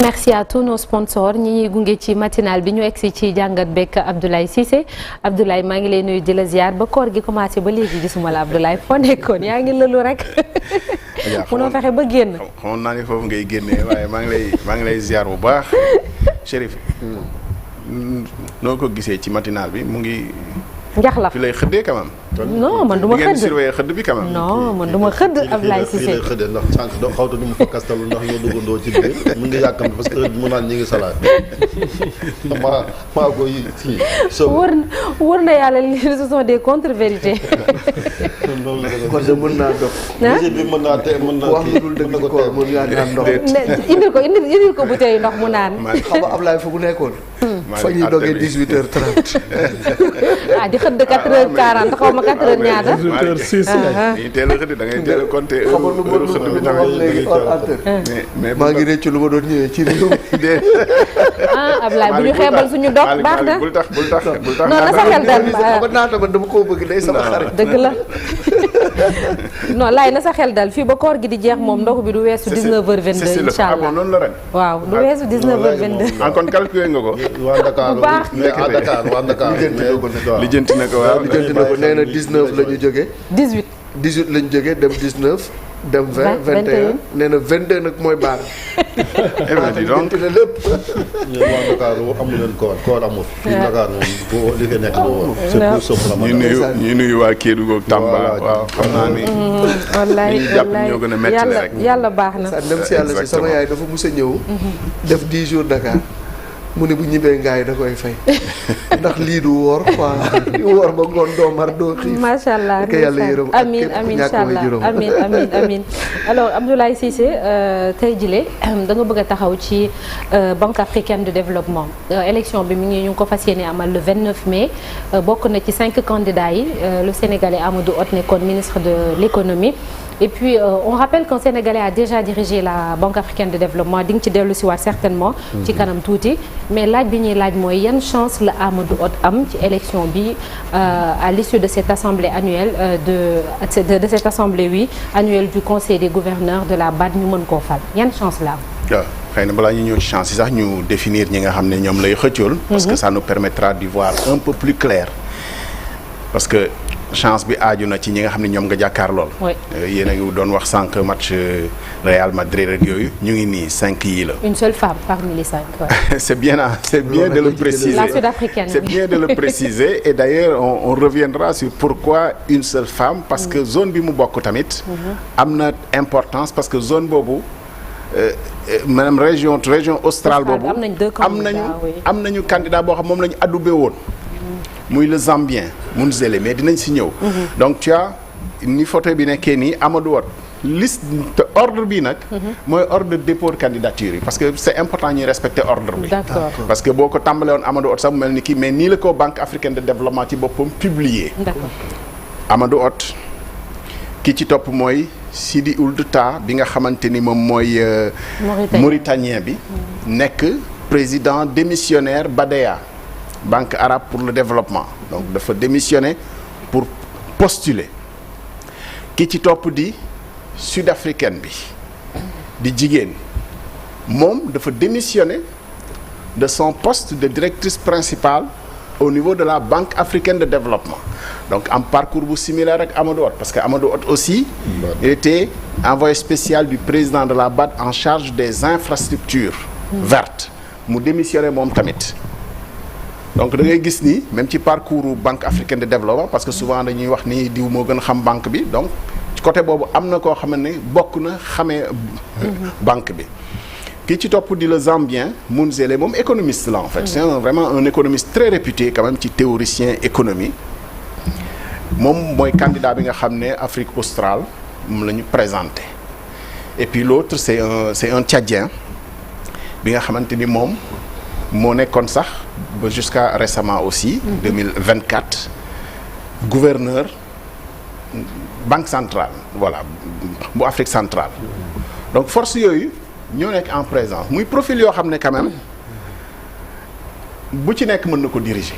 merci à tous nos sponsors ñi ñuy gunge ci matinal bi ñu egsi ci jàngat bekk Abdoulaye Cissé Abdoulaye maa ngi lay nuyu di la ziar ba koor gi commencé ba léegi gisuma la Abdoulaye foo nekkoon yaa ngi lëlu rek. munoo fexe ba génn. xamoon naa ne foofu ngay génnee waaye maa ngi lay ziar bu baax Chérif. noo ko gisee ci matinal bi mu ngi. njaxlaf fi lay xëddee quand même. non man du ma xëdd ngeen surveiller xëdd bi quand même. non man du ma xëdd Abdoulaye Cissé. fii lay xëddee ndax sànq xawta du ma fa kastalu ndax ñoo duggandoo ci biir mu ngi yàkkam parce que mu naan ñi ngi salaat maa koy kii. wër na yàlla li ce sont des contre-vérités. kon de mën naa dox. bi mën naa te mën naa wax lu dul dëgg ci koor mën ngaa naan ndox. indil ko bouteille ndox mu naan. xam nga Ablaye fa bu nekkoon. fa ñuy dogee 18h30. ah di xëdd 4h40 xaw ma 4h ñaata. 18h06. dañuy teel a xëdd da ngay teel a compter heure xëdd bi tamit. mais maa ngi réccu lu ma doon ñëwee ci réew mi. ah Ablaye bu ñu xeebal suñu dog baax na. bul tax non na sa xel dal ba naata man dama koo bëgg day sama xarit. dëgg la non laay na sa xel dal fii ba koor gi di jeex moom ndogu bi du weesu 19h22 incha allah. noonu la ren. waaw du weesu 19h22. ah kon calculé nga ko. waa Dakar bu baax à Dakar waa Dakar lijjanti na ko waaw lijjanti na ko nee na 19 la ñu jógee. 18 la ñu jógee dem 19. dem 20 21 nee na 22 nag mooy baar. dis donc lijjanti na lépp. ñun waa Dakar amu leen koor amul. fii Dakar moom boo li fi nekk boo c'est pour sopp la ñu nuyu waa Kédougou ak Tamba waaw xam naa ni. wallaay ñu jàpp ñoo gën a métti rek. yàlla baax na. dem si yàlla si sama yaay dafa mus a ñëw. def 10 jours Dakar. mu ne bu ñibbee ngaay da koy fay ndax lii du woor quoi woor ba ngoon doo mar doo xiif. macha allah ke yàlla yërëm ak amiin képp amiin ñàkk way juróom. amiin alors Abdoulaye Cissé tey jile da nga bëgg a taxaw ci Banque africaine de développement élection bi mi ngi ko fas yéene amal le 29 mai bokk na ci 5 candidats yi le Sénégalais Amadou Hott nekkoon ministre de l'économie. Et puis on rappelle qu'un Sénégalais a déjà dirigé la Banque africaine de développement di nga ci dellu si waat certainement. ci kanam tuuti mais laaj bi ñuy laaj mooy yan chance la Amadou Hott am ci élection bi à l'issue de cette assemblée annuelle de cette assemblée annuelle du conseil des gouverneurs de la BAD ñu mën koo fal yan chance la am. waaw xëy na balaa ñu ñëw chance yi sax ñu définir ñi nga xam ne ñoom lay xëccool. parce que ça nous permettra d'y voir un peu plus clair parce que. chance bi aaju na ci ñi nga xam ne ñoom nga jàkkaar lool. yéen a ngi doon wax sànq match Real Madrid rek yooyu ñu ngi nii 5 yi la. une seule femme parmi les 5. Ouais. c'est bien de le préciser. La sud-africaine. C'est bien de le préciser et d'ailleurs on reviendra sur pourquoi une seule femme parce que zone bi mu bokk tamit. am na importance parce que zone boobu maanaam région australe boobu. am nañu candidat boo xam moom la ñu adoubé woon. muy le Zambien Munzele mais dinañ si ñëw. donc tu as ni photo bi nekkee nii Amadou Hott liste ordre bi nag. mooy ordre de dépôt de candidature yi parce que c'est important ñuy respecter ordre bi. d'accord parce que boo ko tàmbalee woon Amadou Hott sax mu mel ni kii mais nii la ko Banque africaine de développement ci boppam publié. d'accord Amadou Hott ki ci topp mooy Sidi Ould Tah bi nga xamante ni moom mooy. Mauritanien bi. nekk président démissionnaire BADEA. Banque arabe pour le développement donc dafa démissionner pour postuler ki ci topp di sud-africaine bi di jigéen moom dafa démissionner de son poste de directrice principale au niveau de la Banque africaine de développement donc am parcours bu similaire ak Amadou Hott parce que Amadou Hott aussi il était envoyé spécial du président de la BAD en charge des infrastructures vertes mu démissionner moom tamit donc da ngay gis ni même ci parcours Banque africaine de développement parce que souvent dañuy wax ni diw moo gën a xam banque bi donc ci côté boobu am na koo xam ne bokk na xamee banque bi ki ci topp di le Zambien Munzele moom économiste la en fait c'est vraiment un économiste très réputé quand même ci théoricien économie moom mooy candidat bi nga xam ne Afrique australe moom la ñu présenté et puis l'autre c'est un Tchadien bi nga xamante ni moom moo nekkoon sax ba jusqu'à récemment aussi 2024 gouverneur banque centrale voilà bu Afrique centrale donc force yooyu ñoo nekk en présence muy profil yoo xam ne quand même bu ci nekk mën na ko diriger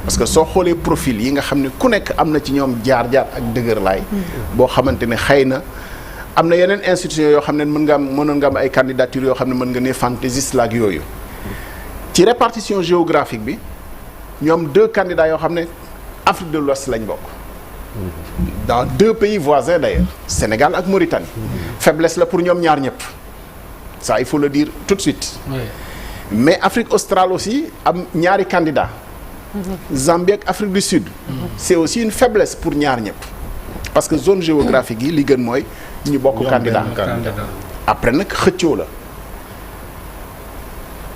parce que soo xoolee profil yi nga xam ne ku nekk am na ci ñoom jaar-jaar ak dëgër laay boo xamante ne xëy na am na yeneen institutions yoo xam ne mënoon nga am ay candidatures yoo xam ne mën nga ne fantaisiste la ak yooyu ci répartition géographique bi ñoom 2 candidats yoo xam ne Afrique de l'Ouest lañ bokk dans 2 pays voisins d'ailleurs Sénégal ak Mauritanie faiblesse la pour ñoom ñaar ñëpp ça il faut le dire tout de suite mais Afrique australe aussi am ñaari candidats Zambie ak Afrique du Sud c'est aussi une faiblesse pour ñaar ñëpp parce que zone géographique yi li gën mooy ñu bokk candidat après nag xëccoo la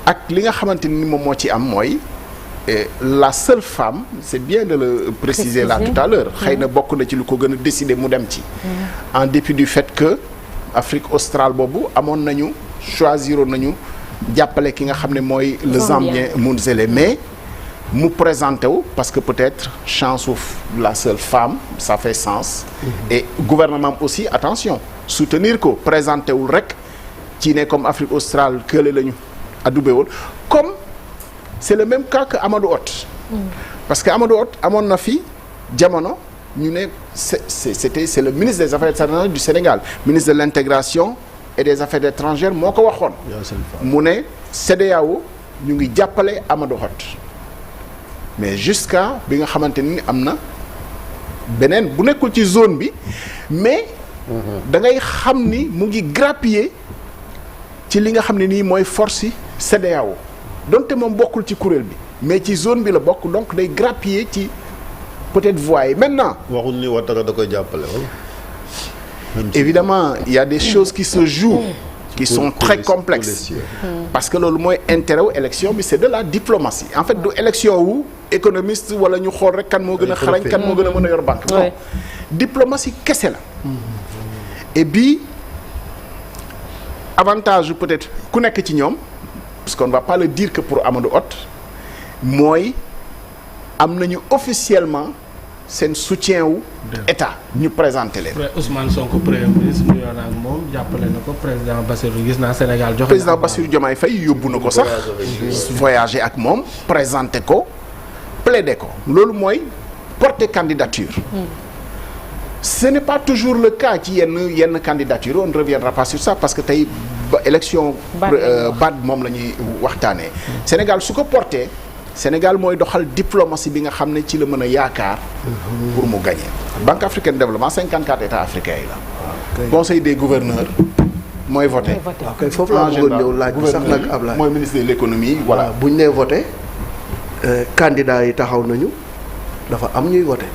ak li nga xamante ni moom moo ci am mooy la seule femme c'est bien de le préciser là tout à l'heure xëy na bokk na ci lu ko gën a décider mu dem ci en dépit du fait que Afrique australe boobu amoon nañu choisiroon nañu jàppale ki nga xam ne mooy le Zambien Munzele mais mu présenté wu parce que peut-être chance ou la seule femme ça fait sens et gouvernement aussi attention soutenir ko présenté wul rek ci ne comme Afrique australe kële lañu adoubé woon comme c'est le même cas que Amadou Hott parce que Amadou Hott amoon na fi jamono ñu ne c'est le ministre des Affaires étrangères du Sénégal ministre de l'intégration et des Affaires étrangères moo ko waxoon mu ne CEDEAO ñu ngi jàppale Amadou Hott mais jusqu'à bi nga xamante ni am na beneen bu nekkul ci zone bi mais da ngay xam ni mu ngi grappiller ci li nga xam ne nii mooy force yi CEDEAO donte moom bokkul ci kuréel bi mais ci zone bi la bokk donc day grappiller ci peut-être voies yi maintenant. waxuñ ni Ouattara da koy jàppale wala. évidemment il y a des choses qui se jouent. qui sont très complexes parce que loolu mooy intérêt wu élection bi c'est de la diplomatie en fait du élection wu économiste wala ñu xool rek kan moo gën a xarañ kan moo gën a mën a yor banque non diplomatie kese la et puis avantage peut-être ku nekk ci ñoom parce qu'on ne va pas le dire que pour Amadou Hott mooy am nañu officiellement seen soutien wu état ñu présenté leen. Ousmane Sonko premier ministre mu yoon ak moom jàppale na ko président Bassirou gis naa Sénégal joxe président Bassirou Diomaye Faye yóbbu na ko sax voyager ak moom présenté ko plaider ko loolu mooy porter candidature ce n'est pas toujours le cas ci yenn candidature on ne reviendra pas sur ça parce que tey ba élection BAD moom la ñuy waxtaanee Sénégal su ko porté Sénégal mooy doxal diplomatie bi nga xam ne ci la mën a yaakaar pour mu gagner Banque africaine de développement 54 états africains yi la conseil des gouverneurs mooy voté ok foofu laa bëggoon ñëw laaj bi sax nag Ablaye mooy ministre de l'économie voilà bu ñu nee voté candidats yi taxaw nañu dafa am ñuy voté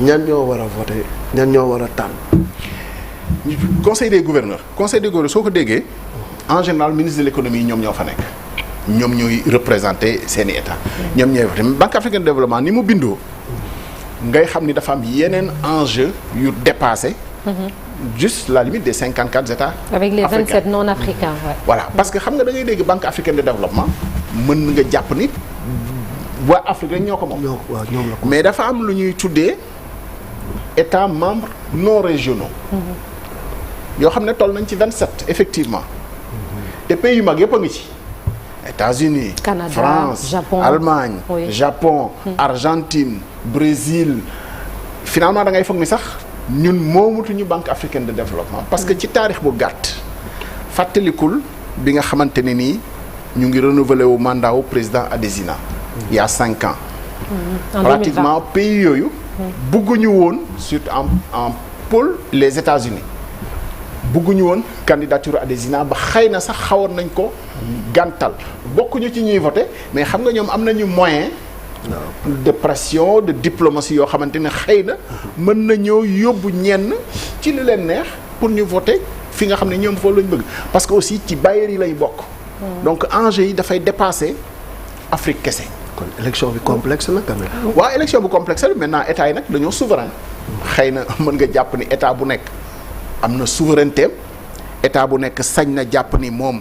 ñan ñoo war a voté ñan ñoo war a tànn conseil des gouverneurs soo ko déggee en général ministre de l'économie ñoom ñoo fa nekk ñoom ñooy représenter seeni état ñoom ñooy voté Banque africaine de développement ni mu bindoo ngay xam ni dafa am yeneen enjeu yu dépassé juste la limite des 54 états avec les africains. 27 non africains ouais. Voilà parce que xam nga da ngay dégg Banque africaine de développement mën nga jàpp ni waa Afrique rek ñoo ko moom ñoom la ko mais dafa am lu ñuy tuddee états membres non régionaux yoo xam ne toll nañ ci 27 effectivement te pays yu mag yëpp a ngi ci États-Unis Canada, France Japon. Allemagne Oui. Japon Argentine Brésil finalement da ngay foog ni sax ñun moomutuñu Banque africaine de développement parce que ci taarix bu gàtt fàttalikul bi nga xamante ne nii ñu ngi renouveler wu mandat wu président Adesina il y a 5 ans En pratiquement pays yooyu bugguñu woon surtout en pôle les États-Unis bugguñu woon candidature Adesina ba xëy na sax xawoon nañ ko gàntal bokkuñu ci ñuy voté mais xam nga ñoom am nañu moyen de pression de diplomatie yoo xamante ne xëy na mën na ñëw yóbbu ñenn ci li leen neex pour ñu voté fi nga xam ne ñoom foofu lañ bëgg parce que aussi ci bailleurs yi lay bokk donc enjeu yi dafay dépasser Afrique kese kon élection bi complexe na quand même. waaw élection bu complexe la maintenant état yi nag dañoo souverain xëy na mën nga jàpp ni état bu nekk am na souveraineté état bu nekk sañ na jàpp ni moom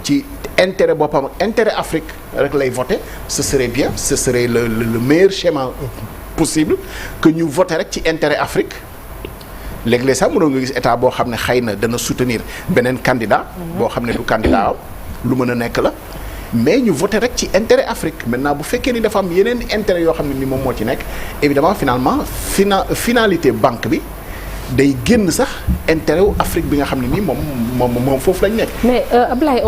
ci intérêt boppam ak intérêt Afrique rek lay voter ce serait bien ce serait le meilleur schéma possible que ñu voter rek ci intérêt Afrique léeg-léeg sax mënoo nga gis état boo xam ne xëy na dana soutenir beneen candidat boo xam ne du candidat am lu mën a nekk la mais ñu voter rek ci intérêt Afrique maintenant bu fekkee ni dafa am yeneen intérêt yoo xam ne ni moom moo ci nekk évidemment finalement finalité banque bi day génn sax intérêt wu Afrique bi nga xam ne nii moom foofu lañ nekk. mais Ablaye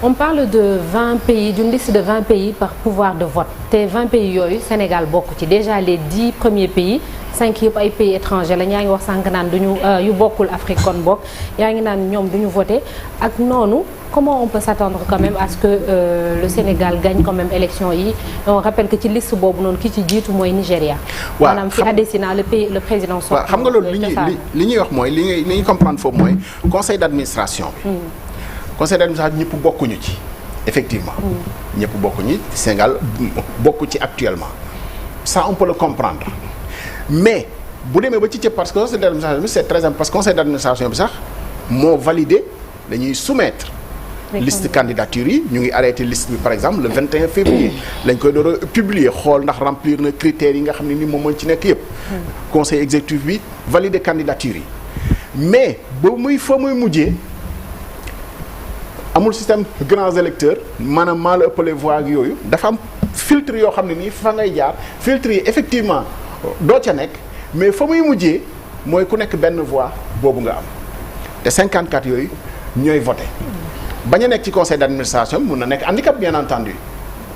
on parle de 20 pays d'une liste de 20 pays par pouvoir de vote te 20 pays yooyu Sénégal bokk ci déjà les 10 premiers pays 5 yëpp ay pays étrangers la yaa ngi wax sànq naan duñu yu bokkul Afrique kon bokk yaa ngi naan ñoom duñu voter ak noonu. Comment on peut s'attendre quand même à ce que le Sénégal gagne quand même élection yi on rappelle que ci liste boobu noonu ki ci jiitu mooy Nigéria. waaw maanaam fi Adesina le président sortant. waaw xam nga loolu li ñuy wax mooy li ñuy comprendre foofu mooy conseil d'administration bi. conseil d'administration ñëpp bokkuñu ci effectivement. ñëpp bokkuñu Sénégal bokku ci actuellement ça on peut le comprendre mais bu demee ba ci cëpp parce que conseil d'administration bi c'est très important parce que conseil d'administration bi sax moo validé dañuy soumettre. liste candidature yi ñu ngi arrêté liste bi par exemple le 21 février lañ koy door a publier xool ndax remplir na critères yi nga xam ne ni moom moo ci nekk yëpp. conseil exécutif bi validé candidature yi mais ba muy fa muy mujjee amul système grands électeurs maanaam maa la ëppale voix ak yooyu dafa am filtre yoo xam ne nii fa ngay jaar filtre yi effectivement doo ca nekk mais fa muy mujjee mooy ku nekk benn voix boobu nga am te 54 yooyu ñooy voté. bañ a nekk ci conseil d'administration mun na nekk handicap bien entendu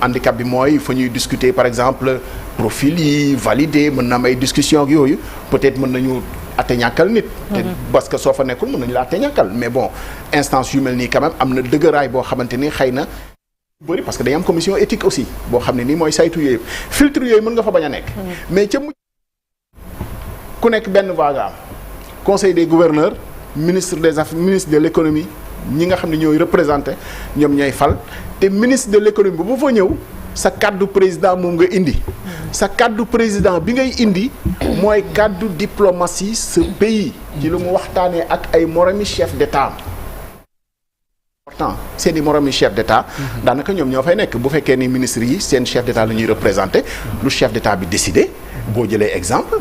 handicap bi mooy fa ñuy discuter par exemple profil yi valider mën na am ay discussion ak yooyu peut-être mën nañu atte ñàkkal nit te parce que soo fa nekkul mën nañu la atte ñàkkal mais bon instance yu mel nii quand même am na dëgëraay boo xamante ni xëy na bëri parce que dañu am commission éthique aussi boo xam ne nii mooy saytu yooyu filtre yooyu mën nga fa bañ a nekk mais ca mujj ku nekk benn voix nga am conseil des gouverneurs ministre des affaires ministre de l'économie ñi nga xam ne ñooy représenté ñoom ñooy fal te ministre de l'économie bu fa ñëw sa kàddu président moom nga indi sa kàddu président bi ngay indi mooy kàddu diplomatie ce pays ci lu mu waxtaanee ak ay moromi chef d'état important seen i moromi chef d'état daanaka ñoom ñoo fay nekk bu fekkee ni ministre yi seen chef d'état la ñuy représenté lu chef d'état bi décidé boo jëlee exemple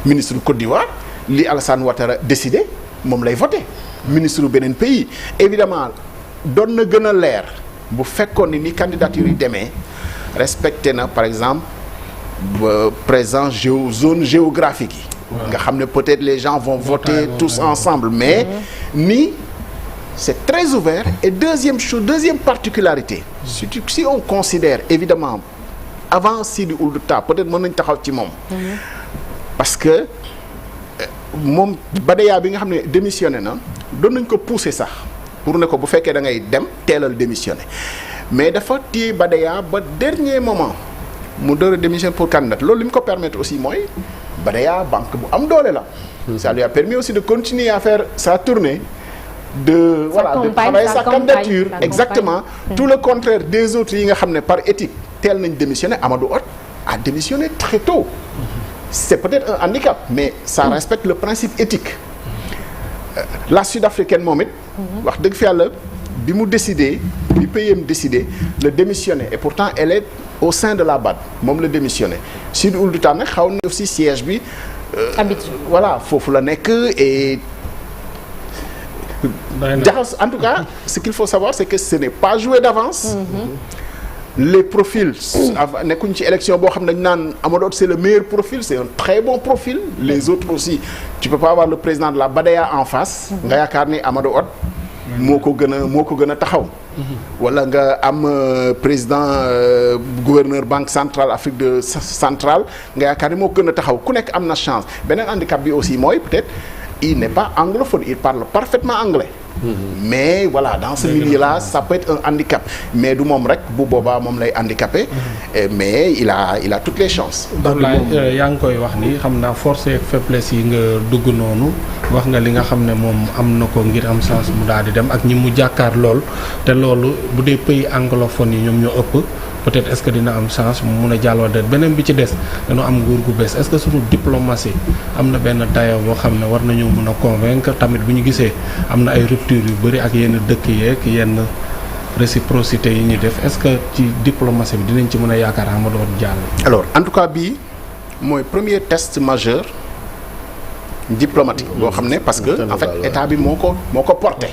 ministre Côte d'Ivoire li Alassane Ouattara décidé moom lay voté ministre bu beneen pays évidemment doon na gën a leer bu fekkoon ni candidature yi demee respecté na par exemple présence zone géographique yi nga xam ne peut-être les gens vont voter tous ensemble mais ni c'est très ouvert et deuxième particularité si on considère évidemment avant Sidi Ould Tah peut-être mën nañ taxaw ci moom parce que moom Badeya bi nga xam ne démissionné na doon nañ ko pousser sax pour ne ko bu fekkee da ngay dem teelal démissionné mais dafa téye Badeya ba dernier moment mu door a démissionné pour candidat loolu li mu ko permettre aussi mooy Badeya banque bu am doole la. ça lui a permis aussi de continuer à faire sa tournée. de travailler sa candidature exactement tout le contraire des autres yi nga xam ne par éthique teel nañ démissionné Amadou Hott a démissionné très tôt. c'est peut-être un handicap mais ça respecte le principe éthique la sud-africaine moom it wax dëgg fi yàlla bi mu décidé bi pays décidé le démissionner et pourtant elle est au sein de la BAD moom la démissionné Sidi Ould Tah nag xaw na aussi siège bi voilà foofu la nekk et jaxas en tout cas ce qu'il faut savoir c'est que ce n'est pas joué d'avance les profils nekkuñ ci élection boo xam ne dañu naan Amadou Hott c'est le meilleur profil c'est un très bon profil les autres aussi tu peux pas avoir le président de la Badeya en face nga yaakaar ni Amadou Hott moo ko gën a taxaw wala nga am président gouverneur banque centrale Afrique de centrale nga yaakaar ni moo ko gën a taxaw ku nekk am na chance beneen handicap bi aussi mooy peut-être il n'est pas anglophone il parle parfaitement anglais mais voilà dans ce milieu-là ça peut être un handicap mais du moom rek bu boobaa moom lay handicapé mais il a toutes les chances. Abdoulaye yaa ngi koy wax ni xam naa force ak faiblesse yi nga dugg noonu wax nga li nga xam ne moom am na ko ngir am chance mu daal di dem ak ñi mu jàkkaar lool te loolu bu dee pays anglophone yi ñoom ñoo ëpp peut-être est-ce que dina am chance mu mun a jàlloo de beneen bi ci des dañoo am nguur gu bees est-ce que suñu diplomatie am na benn dayoo boo xam ne war nañoo mun a convaincre tamit bu ñu gisee am na ay rupture yu bëri ak yenn dëkk yeeg yenn réciprocité yi ñuy def est-ce que ci diplomatie bi dinañ ci mën a yaakaar Amadou Hott jàll. alors en tout cas bii mooy premier test majeur diplomatique boo xam ne parce que en fait état bi moo ko porté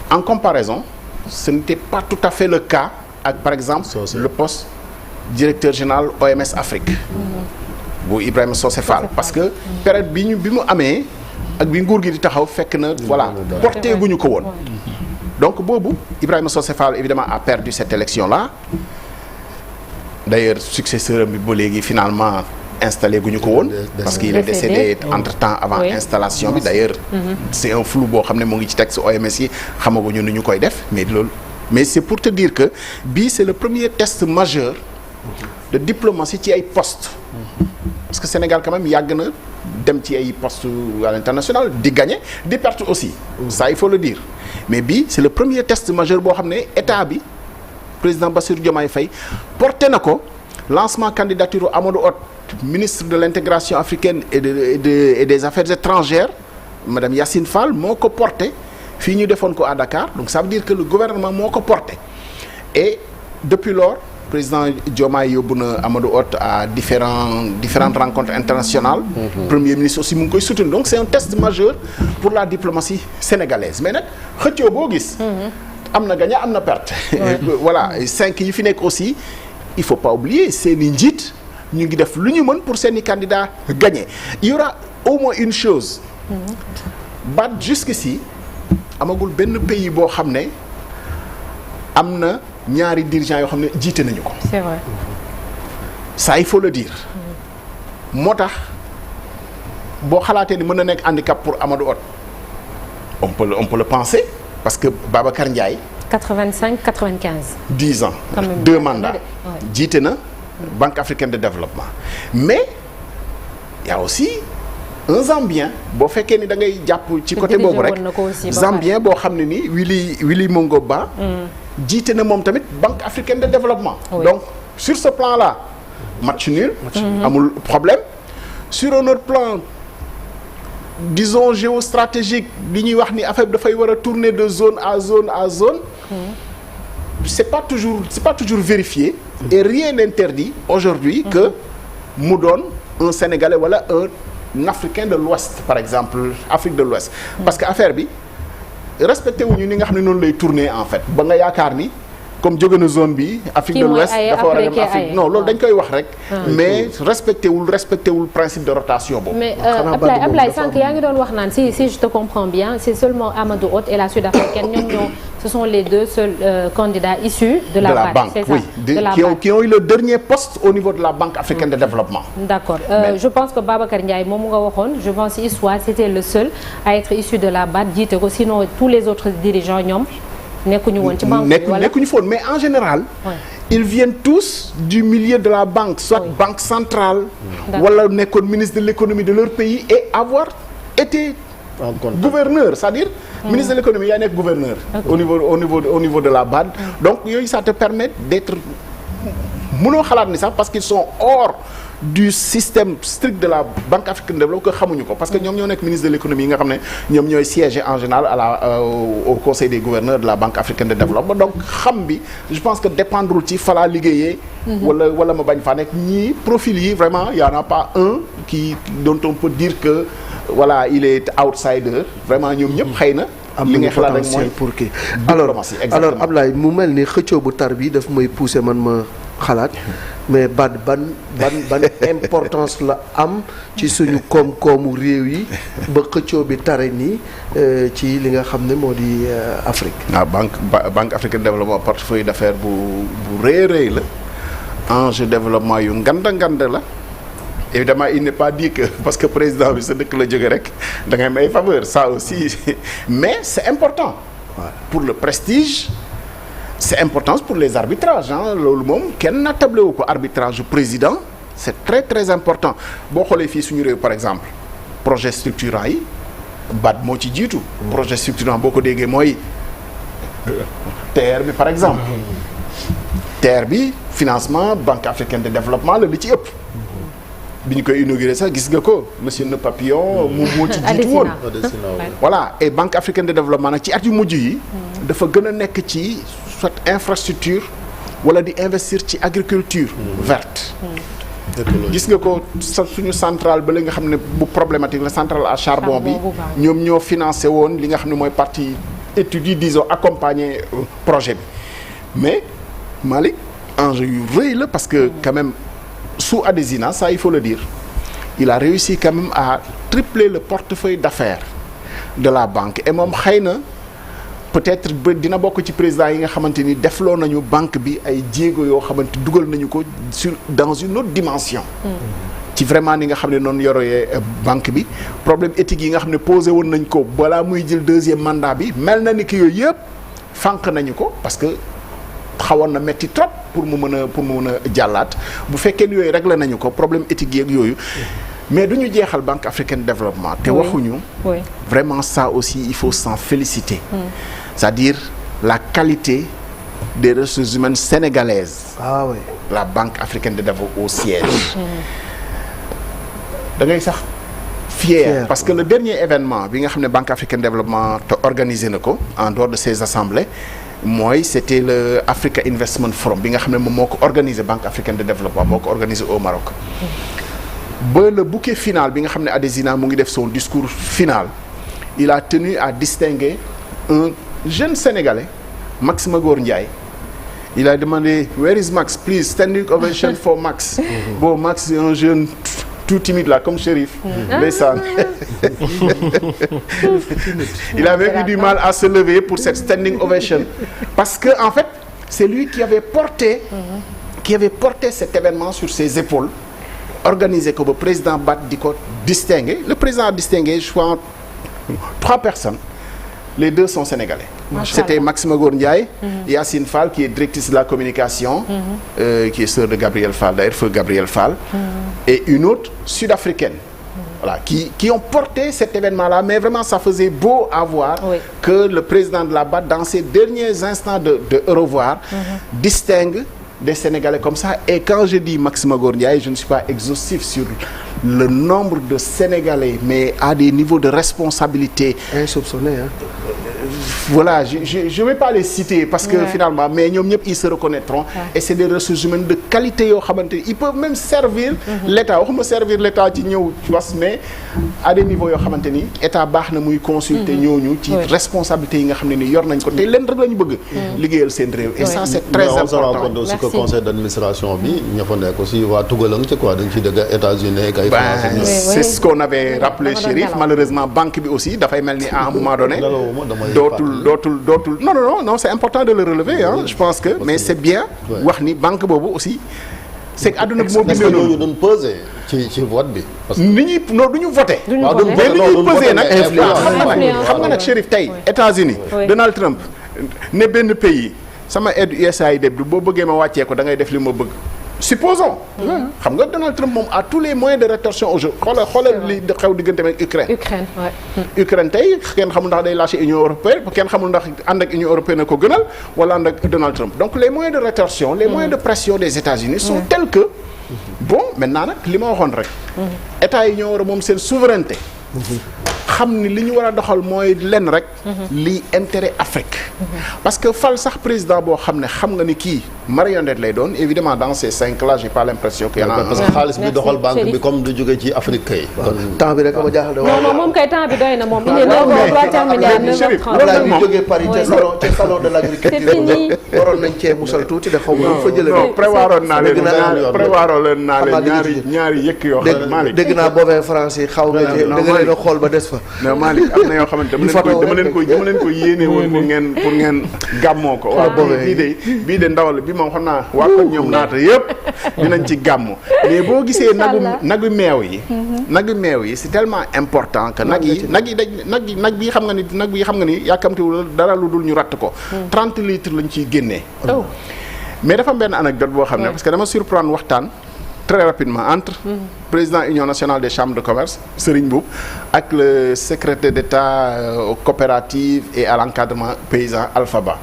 en comparaison ce n'était pas tout à fait le cas ak par exemple le poste directeur général OMS Afrique bu Ibrahima Socé Fall parce que période bi mu amee ak bi nguur gi di taxaw fekk na voilà porté guñu ko woon donc boobu Ibrahima Socé Fall évidemment a perdu cette élection là d'ailleurs successeur bi ba léegi finalement installé guñu ko woon parce qu'il est décédé entre-temps avant installation bi d'ailleurs c'est un flou boo xam ne mu ngi ci texte OMS yi xamaguñu nu ñu koy def mais c'est pour te dire que bii c'est le premier test majeur de diplomatie ci ay postes parce que Sénégal quand même yàgg na dem ci ay postes à l'international di gagner di perte aussi ça il faut le dire mais bii c'est le premier test majeur boo xam ne état bi président Bassirou Diomaye Faye porté na ko lancement candidature Amadou Hott ministre de l'intégration africaine et des affaires étrangères madame Yacine Fall moo ko porté fii ñu defoon ko à Dakar donc ça veut dire que le gouvernement moo ko porté et depuis lors président Diomaye yóbbu na Amadou Hott à différentes rencontres internationales premier ministre aussi mu ngi koy soutenir donc c'est un test majeur pour la diplomatie sénégalaise mais nag xëccoo boo gis am na gagné am na perte voilà 5 yi fi nekk aussi il faut pas oublier seeni njiit ñu ngi def lu ñu mën pour seeni candidats gagner il y aura au moins une chose bat jusqu'ici amagul benn pays boo xam ne am na ñaari dirigeants yoo xam ne jiite nañu ko. C'est vrai. Ça il faut le dire. moo tax boo xalaatee ni mën na nekk handicap pour Amadou Hott on peut le penser parce que Babacar Ndiaye. 85 95. 10 ans. 2 mandats jiite na Banque africaine de développement mais y a aussi un Zambien boo fekkee ni da ngay jàpp ci côté boobu rek Zambien boo xam ne ni Willy Mongoba jiite na moom tamit Banque africaine de développement donc sur ce plan là match nul amul problème sur un autre plan disons géostratégique li ñuy wax ni affaire bi dafay war a tourner de zone à zone c'est pas toujours vérifié et rien n'interdit aujourd'hui que mu doon un Sénégalais wala un Africain de l'Ouest par exemple Afrique de l'Ouest parce que affaire bi respecté wuñu ni nga xam ne noonu lay tourner en fait ba nga yaakaar ni comme jóge na zone bi Afrique de l'Ouest dafa war a dem Afrique non loolu dañ koy wax rek mais respecté wul principe de rotation boobu mais Ablaye sànq yaa ngi doon wax naan si je te comprends bien c'est seulement Amadou Hott et la Sud-Africaine ñoom ce sont les deux seuls candidats issus de la banque c'est ça, oui qui ont eu le dernier poste au niveau de la Banque africaine de développement d'accord je pense que Babacar Ndiaye moom nga waxoon je pense Issoire c'était le seul à être issu de la BAD jiite ko sinon tous les autres dirigeants ñoom nekkuñu woon ci banque nekkuñu foon mais en général ils viennent tous du milieu de la banque soit banque centrale wala nekkoon ministre de l'économie de leur pays et avoir été gouverneur c'est-à-dire ministre de l'économie yaa nekk gouverneur au niveau de la BAD donc yooyu ça te permet d'être mënoo xalaat ni sax parce qu'ils sont hors du système strict de la Banque africaine de développement que xamuñu ko parce que ñoom ñoo nekk ministre de l'économie yi nga xam ne ñoom ñooy siéger en général au conseil des gouverneurs de la Banque africaine de développement donc xam bi je pense que dépendrul ci falaa liggéeyee wala ma bañ faa nekk ñii profil yi vraiment y en a pas un dont on peut dire que voilà il est outsider vraiment ñoom ñëpp xëy na am nañu potentiel pour kii alors Ablaye mu mel ni xëccoo bu tar bi daf may pousser man ma xalaat mais ban importance la am ci suñu koom-koomu réew yi ba xëccoo bi tare nii ci li nga xam ne moo di Afrique. Banque africaine de développement portefeuille d'affaires bu rëy la enjeu développement yu nganda la évidemment il n'est pas dit que parce que président bi sa dëkk la jóge rek da ngay may faveur ça aussi mais c'est important pour le prestige. C'est important pour les arbitrages loolu moom kenn na tablé wu ko arbitrage président c'est très très important boo xoolee fii suñu réew par exemple projet structurant yi BAD moo ci jiitu projet structurant boo ko déggee mooy TER bi par exemple TER bi financement Banque africaine de développement la li ci ëpp bi ñu koy inauguré sax gis nga ko monsieur Ne Papillon moo ci jiitu woon voilà et Banque africaine de développement nag ci at yu mujj yi dafa gën a nekk ci soit infrastructure wala di investir ci agriculture verte gis nga ko suñu centrale ba li nga xam ne bu problématique la centrale à charbon bi ñoom ñoo financé woon li nga xam ne mooy partie études yi disons accompagner projet bi mais Malick enjeu yu rëy la parce que quand même sous Adesina ça il faut le dire il a réussi quand même à tripler le portefeuille d'affaires de la banque et moom xëy na peut-être ba dina bokk ci président yi nga xamante ni defloo nañu banque bi ay jéego yoo xamante dugal nañu ko dans une autre dimension. ci vraiment ni nga xam ne noonu yoree banque bi problème éthique yi nga xam ne posé woon nañ ko balaa muy jël deuxième mandat bi mel na ni ki yooyu yëpp fànq nañu ko parce que xawoon na metti trop pour mu mën a jàllaat bu fekkee ni yooyu réglé nañu ko problème éthique yeeg yooyu mais du ñu jeexal Banque africaine de développement te waxuñu vraiment ça aussi il faut s'en féliciter c'est-à-dire la qualité des ressources humaines sénégalaises. Ah oui. La Banque africaine de développement au siège. Da ngay sax fier parce que le dernier événement bi nga xam ne Banque africaine de développement te organisé na ko en dehors de ses assemblées mooy c'était le Africa Investment Forum bi nga xam ne moom moo ko organisé Banque africaine de développement moo ko organisé au Maroc. Ba le bouquet final bi nga xam ne Adesina mu ngi def son discours final il a tenu à distinguer un jeune Sénégalais Max Magor Ndiaye. Il a demandé where is Max, please standing ovation for Max. Bon, Max c'est un jeune tout timide là comme Chérif. Ndeysaan. Il avait eu du mal à se lever pour cette standing ovation parce que en fait c'est lui qui avait porté cet événement sur ses épaules. Organisé ko ba président Bat di ko distingué le président a distingué je crois 3 personnes. Les 2 sont sénégalais. C'était Maxime Magor Ndiaye, Yacine Fall qui est directrice de la communication, qui est sœur de Gabriel Fall, d'ailleurs feu Gabriel Fall, et une autre sud-africaine. Voilà, qui ont porté cet événement-là, mais vraiment ça faisait beau à voir que le président de la BAD, dans ses derniers instants de au revoir, distingue des Sénégalais comme ça. Et quand je dis Maxime Magor Ndiaye, je ne suis pas exhaustif sur le nombre de Sénégalais, mais à des niveaux de responsabilité insoupçonnés, hein. Voilà, je vais pas les citer parce que finalement, mais ñoom ñëpp ils se reconnaîtront et c'est des ressources humaines de qualité yoo xamante ni ils peuvent même servir l'État waxuma servir l'État ci ñëw ci was mais à des niveaux yoo xamante ni État baax na muy consulter ñooñu ci responsabilité yi nga xam ne ni yor nañ ko te leen rek la ñu bëgg liggéeyal seen réew et ça c'est très important. Mais on se rend compte aussi que conseil d'administration bi ña fa nekk aussi waa tugalang ci quoi dañ ci dëgg États-Unis ak ay France. C'est ce qu'on avait rappelé Chérif malheureusement banque bi aussi dafay mel ni à un moment donné dootul non c'est important de le relever hein je pense que mais c'est bien wax ni banque boobu aussi c'est que àdduna bi moo bindee noonu doon peser ci vote bi parce que ni ñuy non du ñu voté mais ni ñuy peser nag xam nga nag Chérif tey États-Unis Donald Trump ne benn pays sama aide USAID bi boo bëggee ma wàccee ko da ngay def li ma bëgg supposons xam nga Donald Trump moom a tous les moyens de rétorsion aujourd'hui xoolal li xew diggante ak Ukraine tey kenn xamul ndax day lâcher Union européenne kenn xamul ndax ànd ak Union européenne ko gënal wala ànd ak Donald Trump donc les moyens de rétorsion les moyens de pression des États-Unis sont tels que bon maintenant nag li ma waxoon rek état yi ñoo war a moom seen souveraineté xam ni li ñu war a doxal mooy lenn rek lii intérêt Afrique parce que fal sax président boo xam ne xam nga ni kii marionnette lay doon évidemment dans ces 5 là j'ai pas l'impression qu'il y en a parce que xaalis bi doxal banque bi comme du jóge ci Afrique kay temps bi rek ma jaaxal de non moom kay temps bi doy na moom il est 9h doit terminer à 9h30 la ñu jógee Paris ca salon de l'agriculture waroon nañ cee musal tuuti de xaw ma fa jëlee non prévoiroon naa leen ñaari yëkk yoo xam ne Malick dégg naa bovin français xaw nga da nga leen a xool ba des fa non Malick am na yoo xamante dama leen ko yéene woon pour ngeen gàmmoo ko waaw bii de ndawal bi moom xam naa waa ko ñoom naata yëpp dinañ ci gàmmu mais boo gisee nagu meew yi c'est tellement important que nag bi xam nga ni yàkkamtiwul dara lu dul ñu ratt ko 30 litres lañ ciy génnee mais dafa am benn anecdote boo xam ne parce que dama surprendre waxtaan très rapidement entre président Union nationale des chambres de commerce Serigne Mboup ak le secrétaire d'État aux coopératives et à l'encadrement paysan Alpha Ba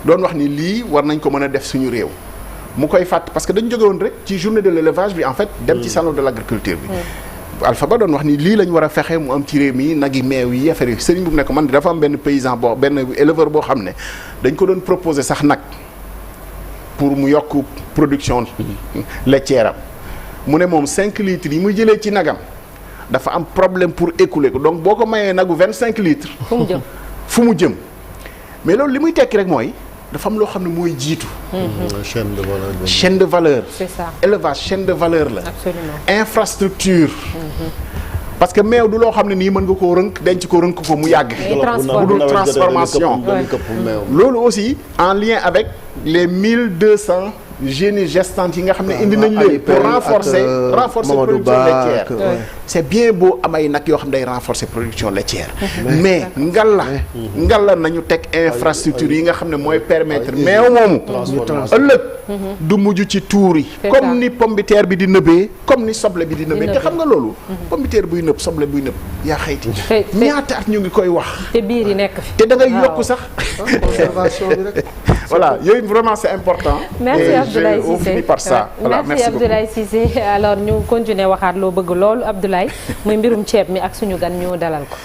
doon wax ni lii war nañ ko mën a def suñu réew mu koy fàtt parce que dañu jóge woon rek ci journée de l'élevage bi en fait dem ci salon de l'agriculture bi Alpha Ba doon wax ni lii la ñu war a fexe mu am ci réew mi nag yi meew yi affaire yi Serigne Mboup ne ko man dafa am benn paysan benn éleveur boo xam ne dañ ko doon proposer sax nag pour mu yokk production laitière am mu ne moom 5 litres yi muy jëlee ci nagam dafa am problème pour écouler ko donc boo ko mayee nagu 25 litres fu mu jëm mais loolu li muy tekki rek mooy dafa am loo xam ne mooy jiitu. chaîne de valeur. chaîne de valeur. c'est ça élevage chaîne de valeur la. absolument infrastructure. parce que meew du loo xam ne nii mën nga koo rënk denc ko rënk ko mu yàgg. bu dul transformation. loolu aussi en lien avec les 1200 génies gestantes yi nga xam ne indi nañ leen pour renforcer production laitière. c'est bien beau am ay nag yoo xam ne day renforcer production laitière. mais ngalla nañu teg infrastructure yi nga xam ne mooy permettre meew moomu ëllëg du mujj ci tuur yi comme ni pomme de terre bi di nëbee comme ni soble bi di nëbee te xam nga loolu pomme de terre buy nëb soble buy nëb yaa xayti ñaata at ñu ngi koy wax te biir yi nekk fi te da ngay yokk sax conservation bi rek. voilà yooyu vraiment c'est important. merci Abdoulaye Cissé on finit par ça. voilà merci Abdoulaye Cissé alors ñu continuer waxaat loo bëgg loolu Abdoulaye muy mbirum ceeb mi ak suñu gan ñu dalal ko.